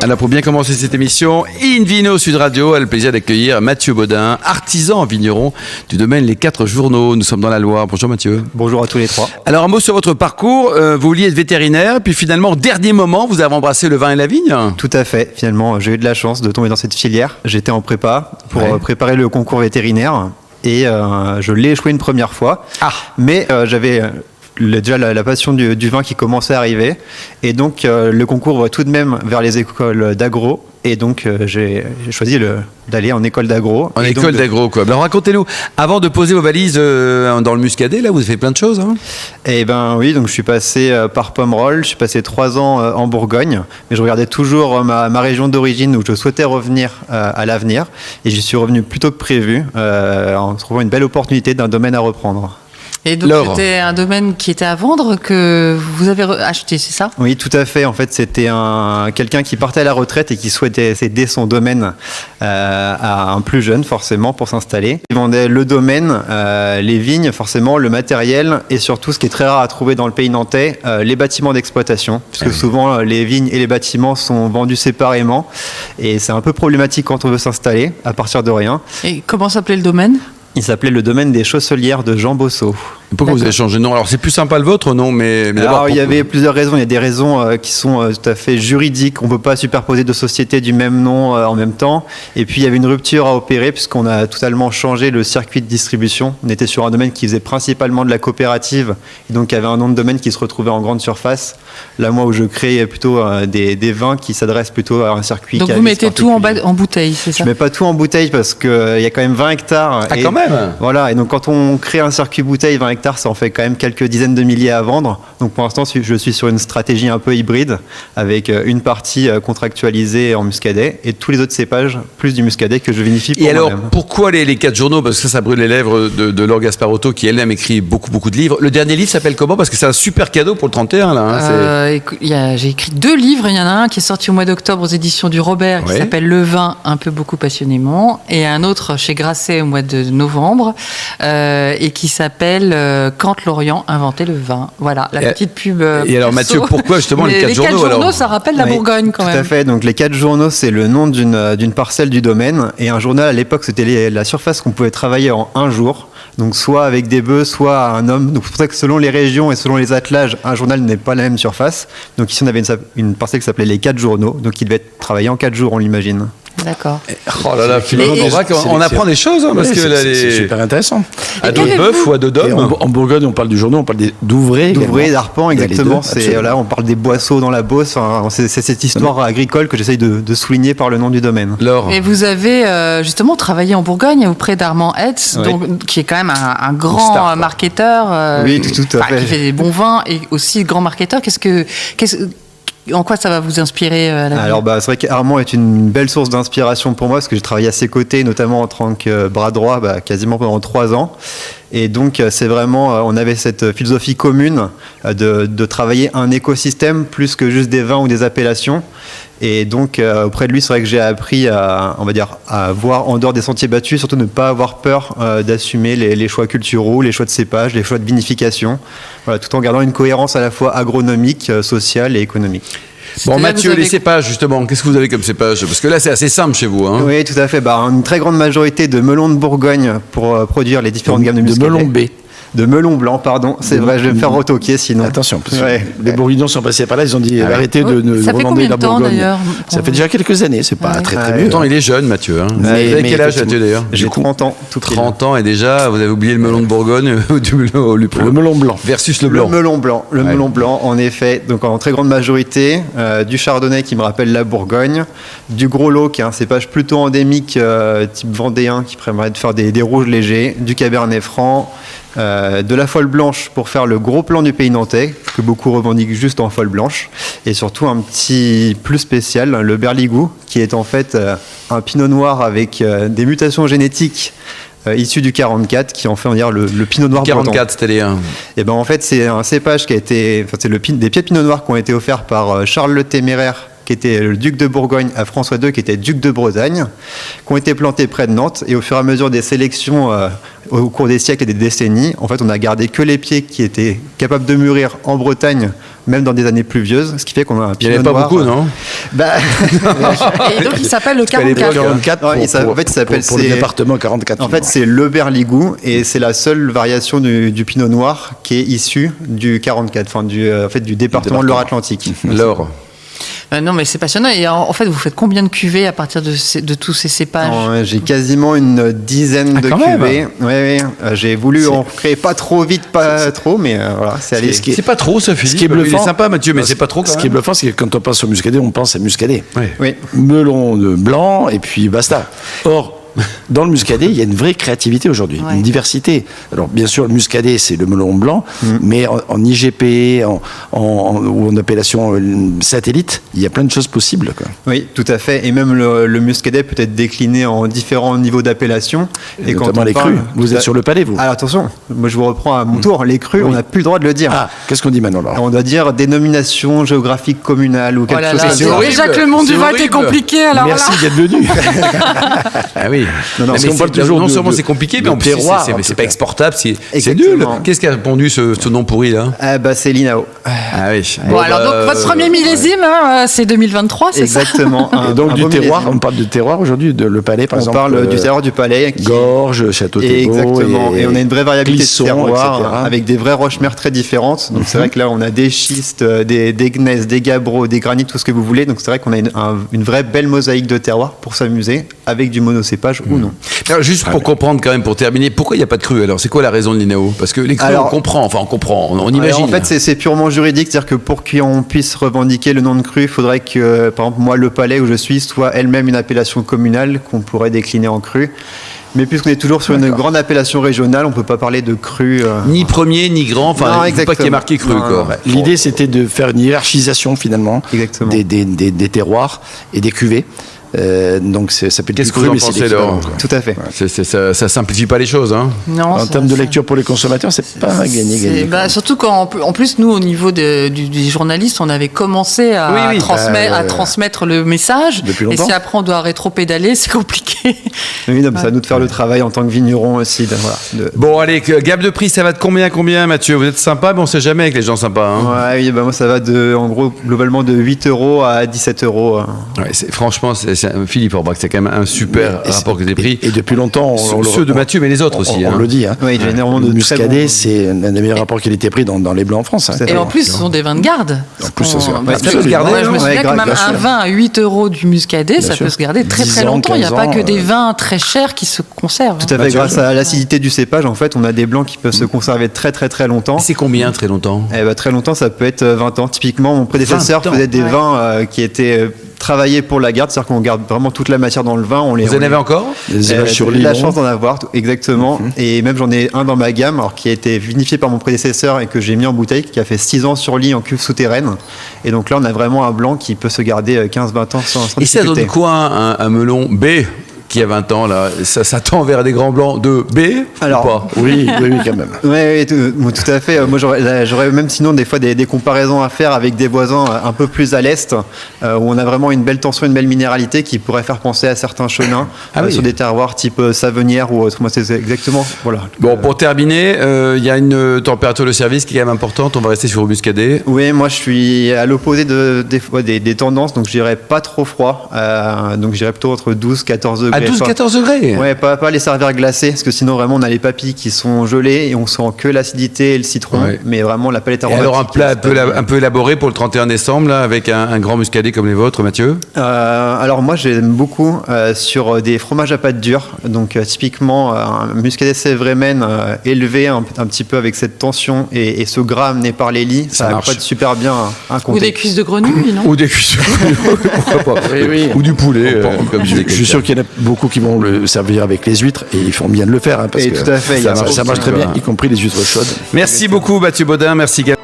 Alors pour bien commencer cette émission, Invino Sud Radio a le plaisir d'accueillir Mathieu Baudin, artisan vigneron du domaine Les Quatre Journaux. Nous sommes dans la Loire. Bonjour Mathieu. Bonjour à tous les trois. Alors un mot sur votre parcours. Vous vouliez être vétérinaire, puis finalement au dernier moment, vous avez embrassé le vin et la vigne. Tout à fait. Finalement, j'ai eu de la chance de tomber dans cette filière. J'étais en prépa pour préparer le concours vétérinaire et je l'ai échoué une première fois. Mais j'avais déjà la passion du vin qui commençait à arriver, et donc le concours va tout de même vers les écoles d'agro, et donc j'ai choisi d'aller en école d'agro. En école d'agro, quoi. Alors racontez-nous, avant de poser vos valises dans le Muscadet, là vous avez fait plein de choses, hein. Eh ben oui, donc je suis passé par Pomerol, je suis passé 3 ans en Bourgogne, mais je regardais toujours ma région d'origine où je souhaitais revenir à l'avenir, et j'y suis revenu plus tôt que prévu, en trouvant une belle opportunité d'un domaine à reprendre. Et donc c'était un domaine qui était à vendre que vous avez acheté, c'est ça ? Oui, tout à fait. En fait, c'était quelqu'un qui partait à la retraite et qui souhaitait céder son domaine à un plus jeune, forcément, pour s'installer. Il vendait le domaine, les vignes, forcément, le matériel et surtout, ce qui est très rare à trouver dans le pays nantais, les bâtiments d'exploitation. Puisque souvent, les vignes et les bâtiments sont vendus séparément. Et c'est un peu problématique quand on veut s'installer à partir de rien. Et comment s'appelait le domaine ? Il s'appelait le domaine des Chausselières de Jean Bosso. Pourquoi vous avez changé de nom ? Alors c'est plus sympa le vôtre, non ? Mais d'abord, alors il y avait plusieurs raisons. Il y a des raisons qui sont tout à fait juridiques. On ne peut pas superposer 2 sociétés du même nom en même temps. Et puis il y avait une rupture à opérer puisqu'on a totalement changé le circuit de distribution. On était sur un domaine qui faisait principalement de la coopérative, et donc il y avait un nom de domaine qui se retrouvait en grande surface. Là, moi, où je crée plutôt des vins qui s'adressent plutôt à un circuit. Donc vous mettez tout en bouteille, c'est ça ? Je ne mets pas tout en bouteille parce qu'il y a quand même 20 hectares. Ah, quand même. Voilà, et donc quand on crée un circuit bouteille, 20 hectares, ça en fait quand même quelques dizaines de milliers à vendre. Donc pour l'instant, je suis sur une stratégie un peu hybride, avec une partie contractualisée en muscadet et tous les autres cépages, plus du muscadet que je vinifie pour moi-même. Et alors, pourquoi les 4 journaux ? Parce que ça brûle les lèvres de Laure Gasparotto, qui elle-même écrit beaucoup de livres. Le dernier livre s'appelle comment ? Parce que c'est un super cadeau pour le 31, là. J'ai écrit 2 livres. Il y en a un qui est sorti au mois d'octobre aux éditions du Robert, qui s'appelle Le vin, un peu beaucoup passionnément, et un autre chez Grasset au mois de novembre, et qui s'appelle Quand l'Orient inventait le vin. Voilà, la petite pub. Et alors Mathieu, pourquoi justement les 4 journaux ? Les 4 journaux, ça rappelle la Bourgogne quand même. Tout à fait, donc les 4 journaux, c'est le nom d'une parcelle du domaine, et un journal à l'époque, c'était la surface qu'on pouvait travailler en un jour. Donc soit avec des bœufs, soit un homme. Donc c'est pour ça que selon les régions et selon les attelages, un journal n'est pas la même surface. Donc ici on avait une parcelle qui s'appelait les 4 journaux, donc qui devait être travaillé en 4 jours, on l'imagine. D'accord. Oh là là, on apprend des choses, hein, parce que là, c'est super intéressant. À dos de bœuf ou à dos d'homme. En Bourgogne, on parle du journaux, on parle d'ouvrés. D'ouvrés, d'arpents, exactement. Là, on parle des boisseaux dans la Beauce. Enfin, c'est cette histoire agricole que j'essaye de souligner par le nom du domaine. Laure. Et vous avez justement travaillé en Bourgogne auprès d'Armand Hetz, qui est quand même un grand marketeur. Oui, tout à fait. Qui fait des bons vins et aussi grand marketeur. En quoi ça va vous inspirer Alors c'est vrai qu'Armand est une belle source d'inspiration pour moi parce que j'ai travaillé à ses côtés, notamment en tant que bras droit quasiment pendant 3 ans. Et donc c'est vraiment, on avait cette philosophie commune de travailler un écosystème plus que juste des vins ou des appellations. Et donc auprès de lui, c'est vrai que j'ai appris à voir en dehors des sentiers battus, surtout ne pas avoir peur d'assumer les choix culturaux, les choix de cépage, les choix de vinification, voilà, tout en gardant une cohérence à la fois agronomique, sociale et économique. Bon, Mathieu, les cépages, justement, qu'est-ce que vous avez comme cépage ? Parce que là, c'est assez simple chez vous. Hein. Oui, tout à fait. Une très grande majorité de melons de Bourgogne pour produire les différentes gammes de muscadet. De melons B. De melon blanc, pardon. C'est vrai, je vais me faire retoquer sinon. Attention, parce que les Bourguignons sont passés par là, ils ont dit arrêtez de revender la Bourgogne. D'ailleurs, ça fait déjà quelques années, c'est pas très vieux. Pourtant, il est jeune, Mathieu. Hein. Vous avez quel âge, Mathieu, d'ailleurs ? J'ai 30 ans. 30 ans, et déjà, vous avez oublié le melon de Bourgogne ou le melon blanc. Versus le blanc. Le melon blanc, en effet. Donc, en très grande majorité, du chardonnay qui me rappelle la Bourgogne, du gros lot qui est un cépage plutôt endémique, type vendéen, qui permet de faire des rouges légers, du cabernet franc, de la folle blanche pour faire le gros plan du pays nantais, que beaucoup revendiquent juste en folle blanche, et surtout un petit plus spécial, le berligou, qui est en fait un pinot noir avec des mutations génétiques issu du 44 qui en fait on va dire le pinot noir 44, c'est-à-dire et en fait c'est un cépage qui a été des pieds de pinot noir qui ont été offerts par Charles le Téméraire, qui était le duc de Bourgogne, à François II qui était duc de Bretagne, qui ont été plantés près de Nantes, et au fur et à mesure des sélections au cours des siècles et des décennies, en fait on a gardé que les pieds qui étaient capables de mûrir en Bretagne même dans des années pluvieuses, ce qui fait qu'on a un Il n'y pinot en avait pas noir. beaucoup, non? Bah, Et donc il s'appelle le 44. 44 Non, en fait, il s'appelle pour le département 44. En fait, c'est le Berligou et c'est la seule variation du pinot noir qui est issue du 44, enfin du département de Loire-Atlantique. Laure. Non, mais c'est passionnant. Et en fait, vous faites combien de cuvées à partir de tous ces cépages? J'ai quasiment une dizaine de quand même. cuvées. Ouais. J'ai voulu en créer pas trop vite, pas trop, mais voilà, c'est allé. C'est pas trop, ce Philippe. Ce qui est bluffant, il est sympa, Mathieu, mais c'est pas trop quand Ce qui est bluffant, c'est que quand on pense au muscadet, on pense à muscadet. Ouais. Oui. Melon de blanc et puis basta. Or, dans le muscadet, il y a une vraie créativité aujourd'hui, Ouais. une diversité. Alors, bien sûr, le muscadet, c'est le melon blanc, mais en IGP, ou en appellation satellite, il y a plein de choses possibles, quoi. Oui, tout à fait. Et même le muscadet peut être décliné en différents niveaux d'appellation. Et notamment les crus. Vous êtes sur le palais, vous. Alors attention, moi je vous reprends à mon tour. Les crus, on n'a plus le droit de le dire. Ah, qu'est-ce qu'on dit maintenant alors? On doit dire dénomination géographique communale ou quelque chose là, comme c'est ça. horrible. déjà que le monde du C'est vin est horrible. compliqué, alors Merci là. d'être venu. Ah oui. Non, Mais parce qu'on parle toujours non de- seulement de- c'est compliqué, de mais en plus terroir, c'est en pas tout cas. exportable, c'est Exactement. nul. Qu'est-ce qui a répondu ce nom pourri là? Ah bah c'est l'INAO. Ah oui. Bon, alors donc votre premier millésime, hein, c'est 2023, c'est ça? Exactement. Et donc, du beau terroir, millésime. on parle de terroir aujourd'hui, de le palais, par On exemple. parle du terroir du palais. Gorge, Château-Thébaux. Exactement. Et on a une vraie variabilité Clisson, de terroir etc. avec des vraies roches-mères très différentes. Donc c'est vrai que là, on a des schistes, des gneiss, des gabbros, des granites, tout ce que vous voulez. Donc c'est vrai qu'on a une vraie belle mosaïque de terroir pour s'amuser avec du monocépage ou non. Alors, juste pour comprendre quand même, pour terminer, pourquoi il n'y a pas de cru alors? C'est quoi la raison de l'INAO? Parce que les crus, Alors- on comprend, on Alors, imagine. en fait, c'est purement juridique, c'est-à-dire que pour qu'on puisse revendiquer le nom de cru, il faudrait que, par exemple, moi, le palais où je suis, soit elle-même une appellation communale qu'on pourrait décliner en cru. Mais puisqu'on est toujours sur une grande appellation régionale, on ne peut pas parler de cru. Ni premier, ni grand, Non, enfin, il ne faut pas exactement. qu'il y ait marqué cru, Non, quoi. non. L'idée, c'était de faire une hiérarchisation, finalement, Exactement. des terroirs et des cuvées. Donc, ça peut être Qu'est-ce du que vous cru, en mais c'est pensez, l'équivalent, Laure? quoi. Tout à fait. Ça simplifie pas les choses, hein. Non, En ça- termes de ça- lecture pour les consommateurs, c'est pas gagné. C'est- bah, surtout qu'en en plus, nous, au niveau des journalistes, on avait commencé à, Oui, oui. à transmettre le message. Depuis Et longtemps. si après on doit rétro-pédaler, c'est compliqué. Oui, non, mais c'est à nous de faire le travail en tant que vigneron aussi. Bon, allez, gamme de prix, ça va de combien, Mathieu? Vous êtes sympa, mais on sait jamais avec les gens sympas, hein. Ouais, oui, bah moi ça va en gros, globalement de 8 € à 17 €. Ouais, franchement, Philippe Orbach, c'est quand même un super rapport que j'ai pris. Et depuis longtemps, Ceux de Mathieu, mais les autres aussi. on hein. le dit. Hein. Oui, il y a énormément de Le très muscadet, bons- c'est un des meilleurs rapports qualité prix dans les blancs en France. Hein. C'est Et en plus, ce sont des vins de garde. En plus, ça se garde. Parce que- Ça peut se garder, moi, je me non? souviens Ouais, que même bien un sûr. vin à 8 € du muscadet, ça sûr. peut se garder très 10 très ans, longtemps. Il n'y a 15 pas que ans, des vins très chers qui se conservent. Tout à Bah, fait, tu grâce vois, à l'acidité du cépage, en fait, on a des blancs qui peuvent se conserver très très très longtemps. C'est combien très longtemps? Eh ben, très longtemps, ça peut être 20 ans. Typiquement, mon prédécesseur 20 ans. faisait des Ouais. vins qui étaient travaillés pour la garde, c'est-à-dire qu'on garde vraiment toute la matière dans le vin. Vous en avez encore? Les images sur J'ai eu la l'île. chance d'en avoir, exactement. Et même j'en ai un dans ma gamme, alors qui a été vinifié par mon prédécesseur et que j'ai mis en bouteille, qui a fait 6 ans sur lit en cuve souterraine. Et donc là, on a vraiment un blanc qui peut se garder 15-20 ans sans Et ça difficulté. donne quoi un melon B qui a 20 ans là? Ça tend vers des grands blancs de B Alors, ou pas? Oui, quand même. Oui, tout à fait. Moi, j'aurais même sinon des fois des comparaisons à faire avec des voisins un peu plus à l'est, où on a vraiment une belle tension, une belle minéralité qui pourrait faire penser à certains chenins Ah oui. sur des terroirs type Savenière ou autre. Moi, c'est exactement. Voilà. Bon, pour terminer, il y a une température de service qui est quand même importante. On va rester sur le muscadet. Oui, moi, je suis à l'opposé des tendances, donc je dirais pas trop froid. Donc, je dirais plutôt entre 12-14 degrés. À 12-14 degrés. Ouais, pas les servir glacés, parce que sinon vraiment on a les papilles qui sont gelées et on sent que l'acidité et le citron, Ouais. mais vraiment la palette Et aromatique. alors un plat un peu élaboré pour le 31 décembre là, avec un grand muscadet comme les vôtres, Mathieu? Alors moi j'aime beaucoup sur des fromages à pâte dure, donc typiquement un muscadet Sévremen élevé un petit peu avec cette tension et ce gras amené par les lits, Ça ça marche. accroît super bien un Ou comté. des cuisses de grenouille, non? Ou des cuissons. Pourquoi pas? Oui. Ou du poulet, comme Je suis sûr qu'il y en a beaucoup qui vont le servir avec les huîtres et ils font bien de le faire. Hein, parce Et que tout à fait, il y a ça marche beaucoup très de- bien, y compris les huîtres chaudes. Merci beaucoup Mathieu Baudin, merci Gabriel.